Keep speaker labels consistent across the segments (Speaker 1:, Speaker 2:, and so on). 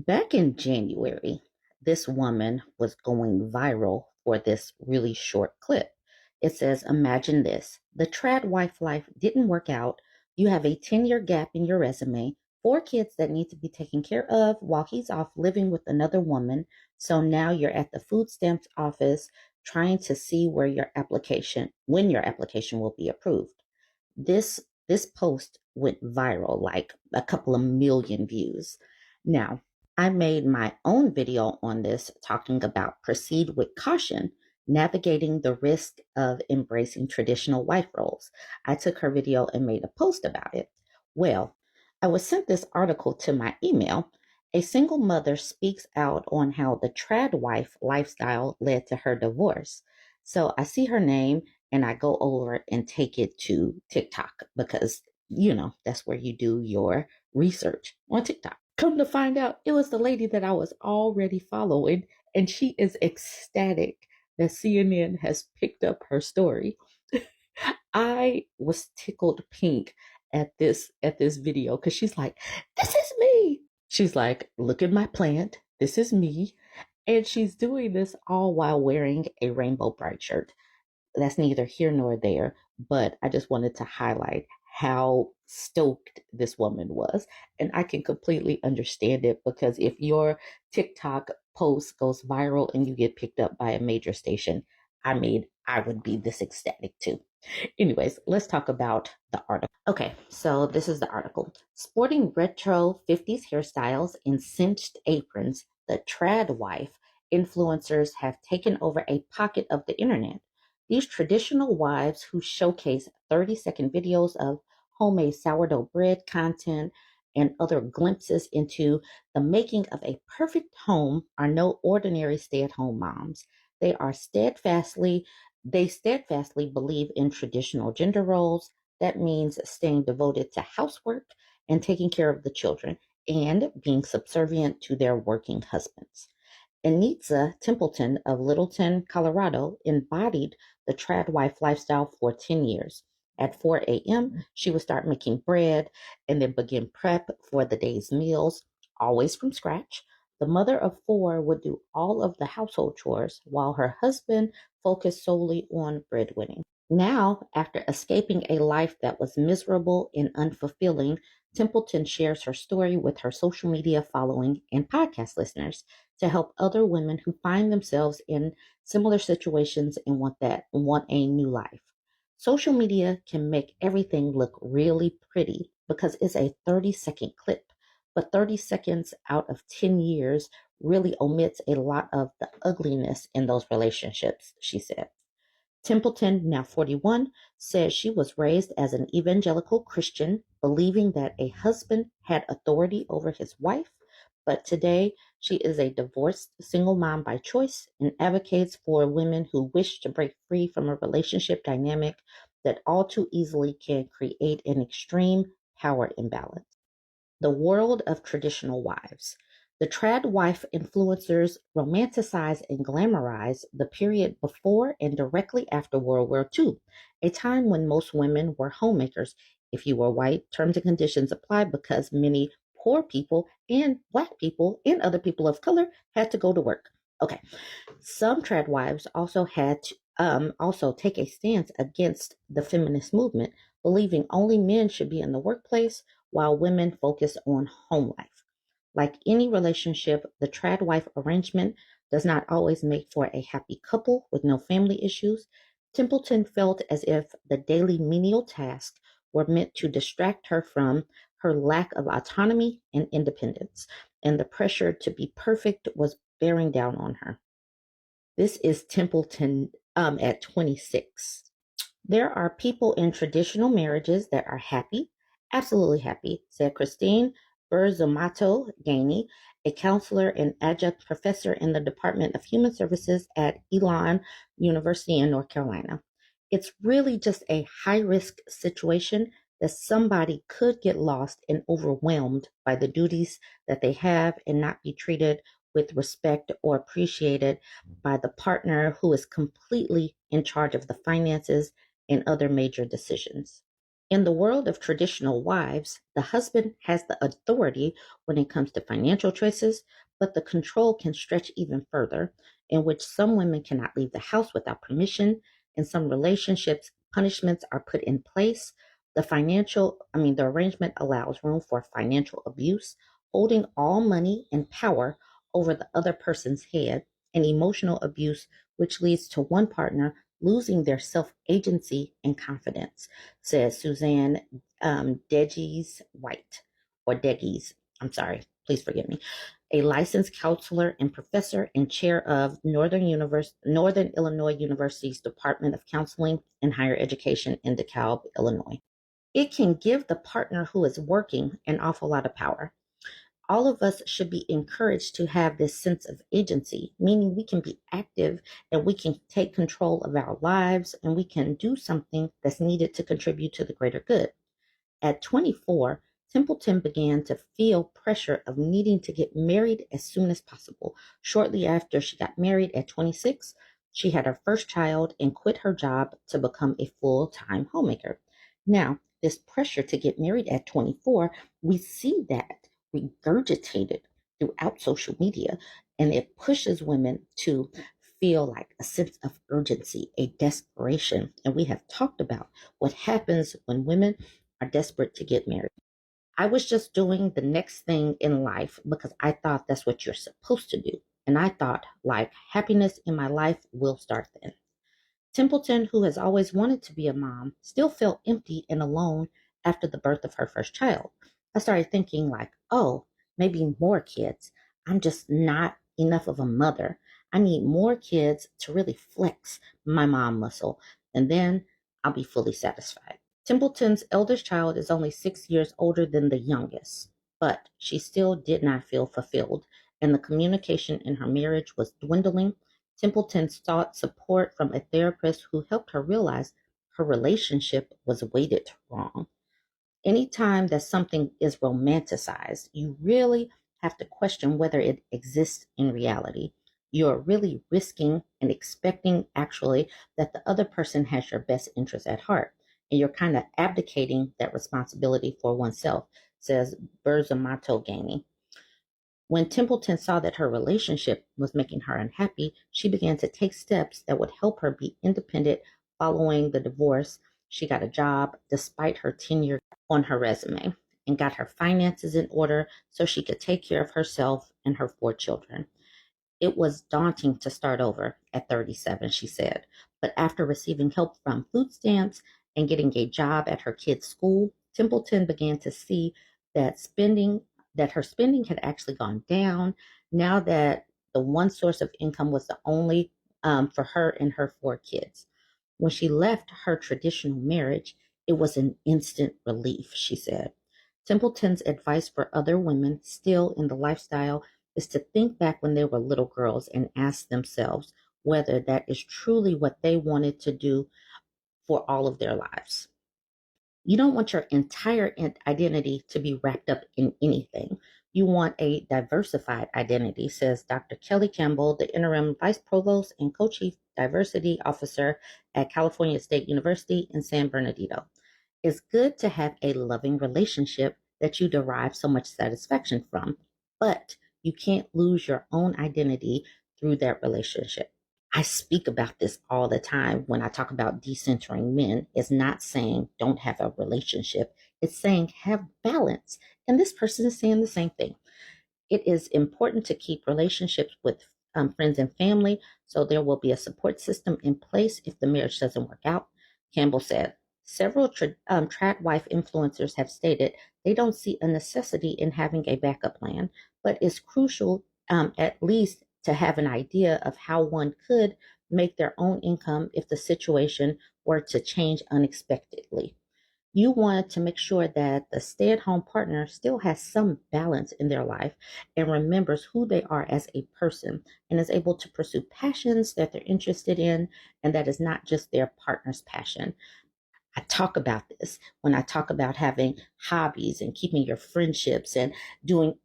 Speaker 1: Back in January, this woman was going viral for this really short clip. It says, imagine this. The trad wife life didn't work out. You have a 10-year gap in your resume, four kids that need to be taken care of while he's off living with another woman. So now you're at the food stamps office trying to see when your application will be approved. This post went viral, like a couple of million views. Now, I made my own video on this talking about proceed with caution, navigating the risk of embracing traditional wife roles. I took her video and made a post about it. Well, I was sent this article to my email. A single mother speaks out on how the trad wife lifestyle led to her divorce. So I see her name and I go over and take it to TikTok because, that's where you do your research on TikTok. Come to find out, it was the lady that I was already following, and she is ecstatic that CNN has picked up her story. I was tickled pink at this video because she's like, "This is me." She's like, "Look at my plant. This is me." And she's doing this all while wearing a rainbow bright shirt. That's neither here nor there, but I just wanted to highlight how stoked this woman was. And I can completely understand it because if your TikTok post goes viral and you get picked up by a major station, I would be this ecstatic too. Anyways, let's talk about the article. Okay, so this is the article. Sporting retro 50s hairstyles and cinched aprons, the trad wife influencers have taken over a pocket of the internet. These traditional wives who showcase 30-second videos of homemade sourdough bread content and other glimpses into the making of a perfect home are no ordinary stay-at-home moms. They are steadfastly believe in traditional gender roles. That means staying devoted to housework and taking care of the children and being subservient to their working husbands. Anitza Templeton of Littleton, Colorado, embodied the trad wife lifestyle for 10 years. At 4 a.m., she would start making bread and then begin prep for the day's meals, always from scratch. The mother of four would do all of the household chores while her husband focused solely on breadwinning. Now, after escaping a life that was miserable and unfulfilling, Templeton shares her story with her social media following and podcast listeners to help other women who find themselves in similar situations and want a new life. Social media can make everything look really pretty because it's a 30-second clip, but 30 seconds out of 10 years really omits a lot of the ugliness in those relationships, she said. Templeton, now 41, says she was raised as an evangelical Christian, believing that a husband had authority over his wife, but today she is a divorced single mom by choice and advocates for women who wish to break free from a relationship dynamic that all too easily can create an extreme power imbalance. The world of traditional wives. The trad wife influencers romanticize and glamorize the period before and directly after World War II, a time when most women were homemakers. If you were white, terms and conditions applied because many poor people and black people and other people of color had to go to work. Okay, some trad wives also had to also take a stance against the feminist movement, believing only men should be in the workplace while women focus on home life. Like any relationship, the trad wife arrangement does not always make for a happy couple with no family issues. Templeton felt as if the daily menial tasks were meant to distract her from her lack of autonomy and independence, and the pressure to be perfect was bearing down on her. This is Templeton at 26. There are people in traditional marriages that are happy, absolutely happy, said Christine Berzomato Gainey, a counselor and adjunct professor in the Department of Human Services at Elon University in North Carolina. It's really just a high risk situation that somebody could get lost and overwhelmed by the duties that they have and not be treated with respect or appreciated by the partner who is completely in charge of the finances and other major decisions. In the world of traditional wives, the husband has the authority when it comes to financial choices, but the control can stretch even further, in which some women cannot leave the house without permission. In some relationships, punishments are put in place. The arrangement allows room for financial abuse, holding all money and power over the other person's head, and emotional abuse, which leads to one partner losing their self agency and confidence, says Suzanne Deges White, or Deges, I'm sorry, please forgive me, a licensed counselor and professor and chair of Northern Illinois University's Department of Counseling and Higher Education in DeKalb, Illinois. It can give the partner who is working an awful lot of power. All of us should be encouraged to have this sense of agency, meaning we can be active and we can take control of our lives and we can do something that's needed to contribute to the greater good. At 24, Templeton began to feel pressure of needing to get married as soon as possible. Shortly after she got married at 26, she had her first child and quit her job to become a full-time homemaker. Now, this pressure to get married at 24, we see that regurgitated throughout social media, and it pushes women to feel like a sense of urgency, a desperation. And we have talked about what happens when women are desperate to get married. I was just doing the next thing in life because I thought that's what you're supposed to do. And I thought, like, happiness in my life will start then. Templeton, who has always wanted to be a mom, still felt empty and alone after the birth of her first child. I started thinking, like, oh, maybe more kids. I'm just not enough of a mother. I need more kids to really flex my mom muscle, and then I'll be fully satisfied. Templeton's eldest child is only 6 years older than the youngest, but she still did not feel fulfilled, and the communication in her marriage was dwindling. Templeton sought support from a therapist who helped her realize her relationship was weighted wrong. Anytime that something is romanticized, you really have to question whether it exists in reality. You're really risking and expecting, actually, that the other person has your best interest at heart. And you're kind of abdicating that responsibility for oneself, says BurbNBougie. When Templeton saw that her relationship was making her unhappy, she began to take steps that would help her be independent following the divorce. She got a job despite her tenure on her resume and got her finances in order so she could take care of herself and her 4 children. It was daunting to start over at 37, she said, but after receiving help from food stamps and getting a job at her kids' school, Templeton began to see that her spending had actually gone down now that the one source of income was the only for her and her 4 kids. When she left her traditional marriage, it was an instant relief, she said. Templeton's advice for other women still in the lifestyle is to think back when they were little girls and ask themselves whether that is truly what they wanted to do for all of their lives. You don't want your entire identity to be wrapped up in anything. You want a diversified identity, says Dr. Kelly Campbell, the interim vice provost and co-chief diversity officer at California State University in San Bernardino. It's good to have a loving relationship that you derive so much satisfaction from, but you can't lose your own identity through that relationship. I speak about this all the time when I talk about decentering men. It's not saying don't have a relationship. It's saying have balance. And this person is saying the same thing. It is important to keep relationships with friends and family so there will be a support system in place if the marriage doesn't work out, Campbell said. Several track wife influencers have stated they don't see a necessity in having a backup plan, but it's crucial at least to have an idea of how one could make their own income if the situation were to change unexpectedly. You want to make sure that the stay at home partner still has some balance in their life and remembers who they are as a person and is able to pursue passions that they're interested in and that is not just their partner's passion. I talk about this when I talk about having hobbies and keeping your friendships and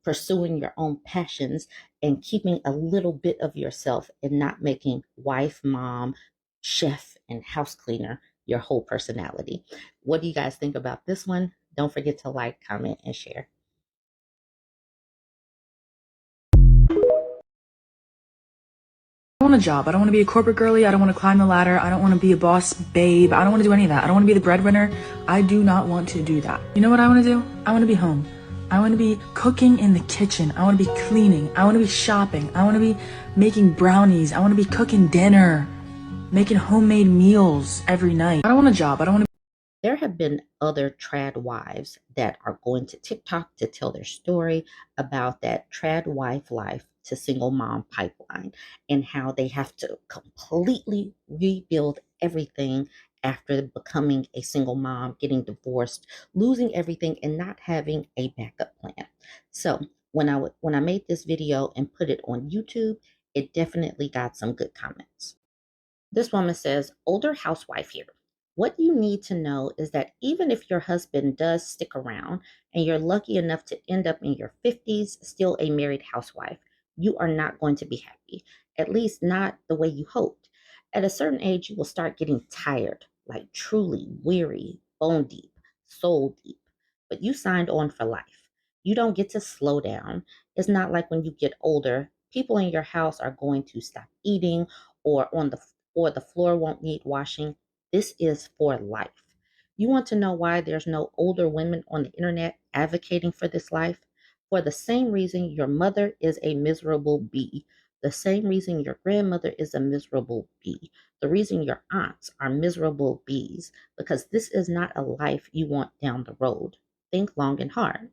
Speaker 1: pursuing your own passions and keeping a little bit of yourself and not making wife, mom, chef, and house cleaner your whole personality. What do you guys think about this one? Don't forget to like, comment, and share.
Speaker 2: I want a job. I don't want to be a corporate girly. I don't want to climb the ladder. I don't want to be a boss babe. I don't want to do any of that. I don't want to be the breadwinner. I do not want to do that. You know what I want to do? I want to be home. I want to be cooking in the kitchen. I want to be cleaning. I want to be shopping. I want to be making brownies. I want to be cooking dinner, making homemade meals every night. I don't want a job. I don't want to.
Speaker 1: There have been other trad wives that are going to TikTok to tell their story about that trad wife life to single mom pipeline and how they have to completely rebuild everything after becoming a single mom, getting divorced, losing everything, and not having a backup plan. So when I made this video and put it on YouTube, it definitely got some good comments. This woman says, older housewife here. What you need to know is that even if your husband does stick around and you're lucky enough to end up in your 50s still a married housewife, you are not going to be happy, at least not the way you hoped. At a certain age, you will start getting tired, like truly weary, bone deep, soul deep. But you signed on for life. You don't get to slow down. It's not like when you get older, people in your house are going to stop eating or the floor won't need washing. This is for life. You want to know why there's no older women on the internet advocating for this life? For the same reason your mother is a miserable bee, the same reason your grandmother is a miserable bee, the reason your aunts are miserable bees, because this is not a life you want down the road. Think long and hard.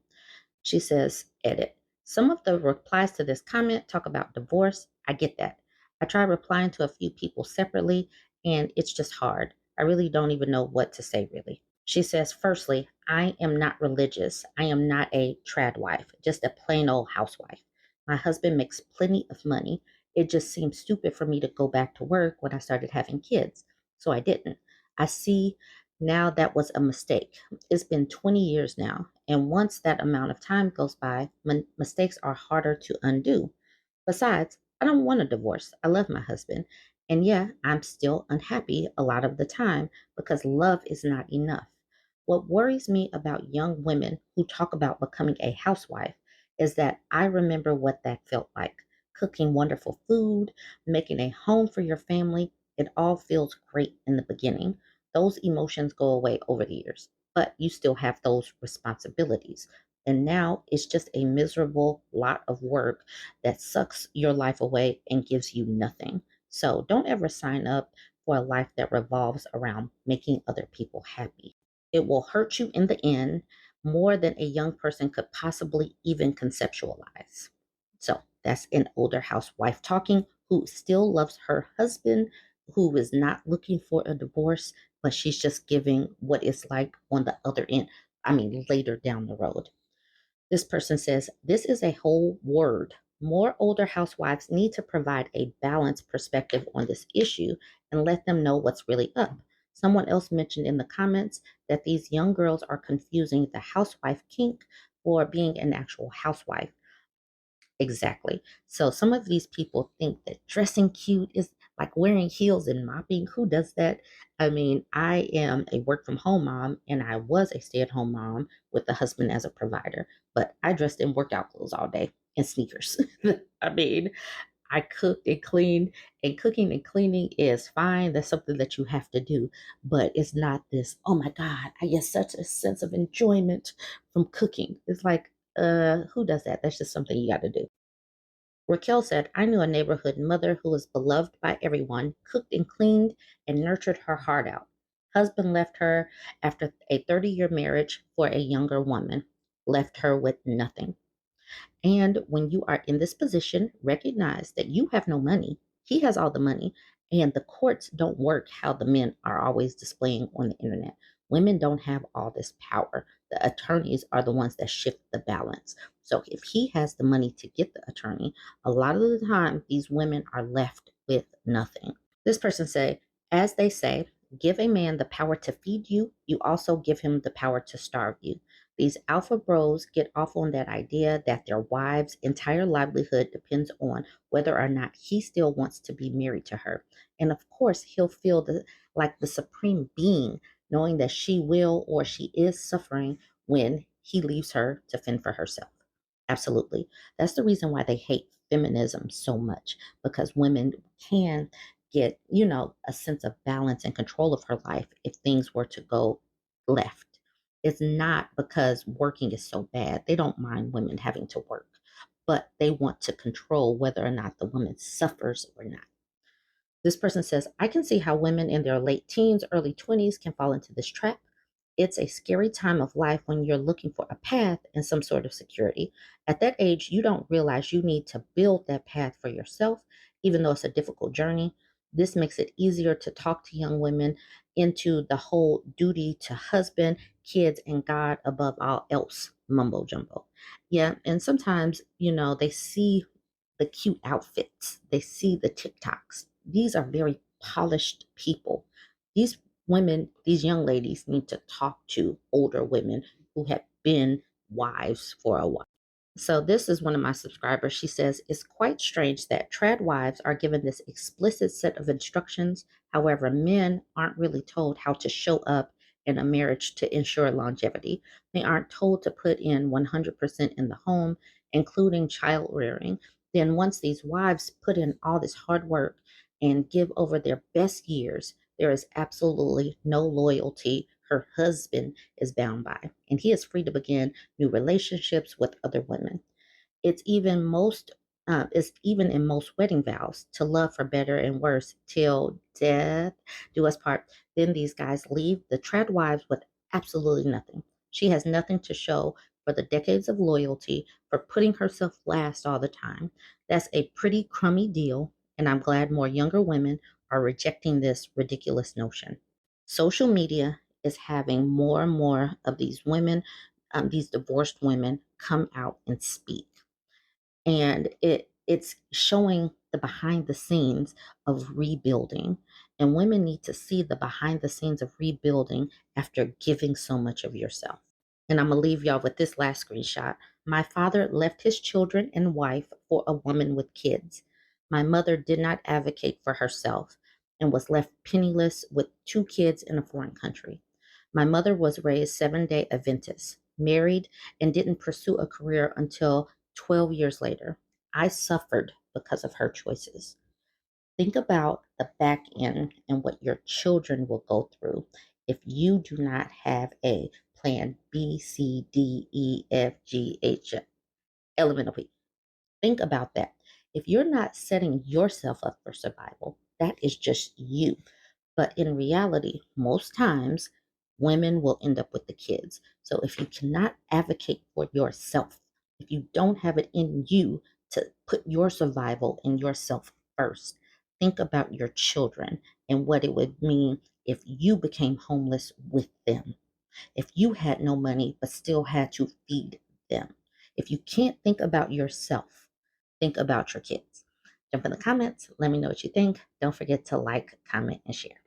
Speaker 1: She says, edit. Some of the replies to this comment talk about divorce. I get that. I tried replying to a few people separately, and it's just hard. I really don't even know what to say, really. She says, firstly, I am not religious. I am not a trad wife, just a plain old housewife. My husband makes plenty of money. It just seemed stupid for me to go back to work when I started having kids. So I didn't. I see now that was a mistake. It's been 20 years now, and once that amount of time goes by, mistakes are harder to undo. Besides, I don't want a divorce. I love my husband. And yeah, I'm still unhappy a lot of the time because love is not enough. What worries me about young women who talk about becoming a housewife is that I remember what that felt like. Cooking wonderful food, making a home for your family, it all feels great in the beginning. Those emotions go away over the years, but you still have those responsibilities. And now it's just a miserable lot of work that sucks your life away and gives you nothing. So don't ever sign up for a life that revolves around making other people happy. It will hurt you in the end more than a young person could possibly even conceptualize. So that's an older housewife talking who still loves her husband, who is not looking for a divorce, but she's just giving what it's like on the other end. I mean, later down the road. This person says, this is a whole word. More older housewives need to provide a balanced perspective on this issue and let them know what's really up. Someone else mentioned in the comments that these young girls are confusing the housewife kink for being an actual housewife. Exactly. So some of these people think that dressing cute is like wearing heels and mopping. Who does that? I mean, I am a work from home mom and I was a stay at home mom with the husband as a provider, but I dressed in workout clothes all day and sneakers. I mean, I cooked and cleaned, and cooking and cleaning is fine. That's something that you have to do, but it's not this, oh my God, I get such a sense of enjoyment from cooking. It's like, who does that? That's just something you got to do. Raquel said, I knew a neighborhood mother who was beloved by everyone, cooked and cleaned, and nurtured her heart out. Husband left her after a 30-year marriage for a younger woman, left her with nothing. And when you are in this position, recognize that you have no money. He has all the money. And the courts don't work how the men are always displaying on the internet. Women don't have all this power. The attorneys are the ones that shift the balance. So if he has the money to get the attorney, a lot of the time these women are left with nothing. This person say, as they say, give a man the power to feed you, you also give him the power to starve you. These alpha bros get off on that idea that their wives' entire livelihood depends on whether or not he still wants to be married to her. And of course, he'll feel like the supreme being, knowing that she will or she is suffering when he leaves her to fend for herself. Absolutely. That's the reason why they hate feminism so much, because women can get, a sense of balance and control of her life if things were to go left. It's not because working is so bad. They don't mind women having to work, but they want to control whether or not the woman suffers or not. This person says, I can see how women in their late teens, early 20s can fall into this trap. It's a scary time of life when you're looking for a path and some sort of security. At that age, you don't realize you need to build that path for yourself, even though it's a difficult journey. This makes it easier to talk to young women into the whole duty to husband, kids, and God above all else mumbo jumbo. Yeah, and sometimes, they see the cute outfits, they see the TikToks. These are very polished people. These women, these young ladies need to talk to older women who have been wives for a while. So this is one of my subscribers. She says, it's quite strange that trad wives are given this explicit set of instructions. However, men aren't really told how to show up in a marriage to ensure longevity. They aren't told to put in 100% in the home, including child rearing. Then once these wives put in all this hard work and give over their best years, there is absolutely no loyalty her husband is bound by, and he is free to begin new relationships with other women. It's even most it's even in most wedding vows to love for better and worse till death do us part. Then these guys leave the trad wives with absolutely nothing. She has nothing to show for the decades of loyalty, for putting herself last all the time. That's a pretty crummy deal, and I'm glad more younger women are rejecting this ridiculous notion. Social media is having more and more of these women, these divorced women, come out and speak, and it's showing the behind the scenes of rebuilding, and women need to see the behind the scenes of rebuilding after giving so much of yourself. And I'm gonna leave y'all with this last screenshot. My father left his children and wife for a woman with kids. My mother did not advocate for herself and was left penniless with two kids in a foreign country. My mother was raised Seven-day Adventist, married, and didn't pursue a career until 12 years later. I suffered because of her choices. Think about the back end and what your children will go through if you do not have a plan B, C, D, E, F, G, H, elemental P. Think about that. If you're not setting yourself up for survival, that is just you. But in reality, most times, women will end up with the kids. So if you cannot advocate for yourself, if you don't have it in you to put your survival and yourself first, think about your children and what it would mean if you became homeless with them, if you had no money but still had to feed them. If you can't think about yourself, think about your kids. Jump in the comments. Let me know what you think. Don't forget to like, comment, and share.